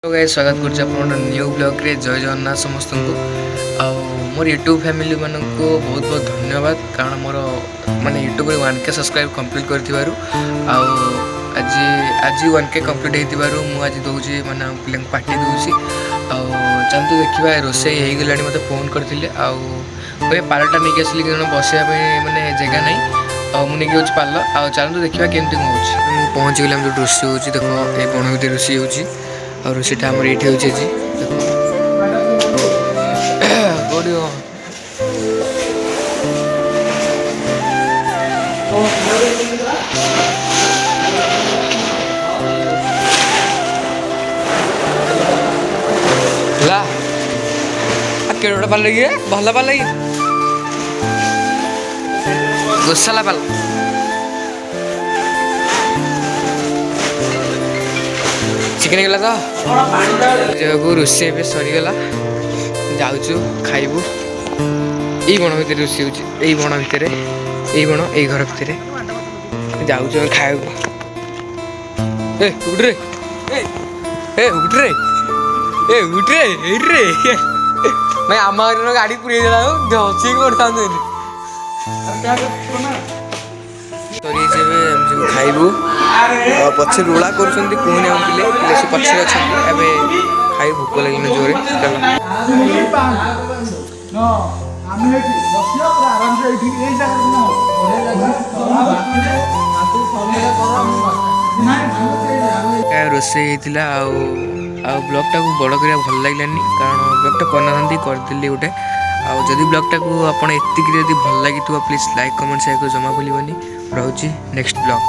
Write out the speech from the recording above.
Hello guys, स्वागत करछि अपन new blog रे। जय जगन्नाथ समस्त को। मोर यूट्यूब फैमिली मानन को बहुत बहुत धन्यवाद, कारण मोर माने यूट्यूब रे 1K सब्सक्राइब कंप्लीट करथिबारु। आज आज 1K कंप्लीट हेतिबारु मु आज दउछि माने पिले पार्टी दउछि। चलतु देखिबा रोसे हे गलानी मते फोन करथिले कोई पालटा नै के असली कारण बसिया पे माने जगह नै मुझे कि पाल चलते देखा केमती कौन हो पहुँच गले जो रोषे हो देखो ये बण भर रोषे हो रोषेटा आम ये केड़ा पाल लगे भल पाल लगे गोसाला पाल चिकेन गला तो जगह रोषे सरीगला जाऊँ खाइबू यही बण भर रोषे हो बण भितर यही बण यही घर भितर जाऊँ खाए उठरे उठरे उठरे भाई आम गाड़ी पूरी हसी पड़ता खाइबू पचे रोला कर पचे अच्छा खाई भोक लगे जोरे रोषे ब्लॉग टाक बड़ कर भल लगे, कारण ब्लॉग टा करना करदेली गोटे जदि ब्लॉग टाक आप भल लगी प्लीज लाइक कमेंट शेयर जमा भूलि रोचे नेक्स्ट ब्लॉग।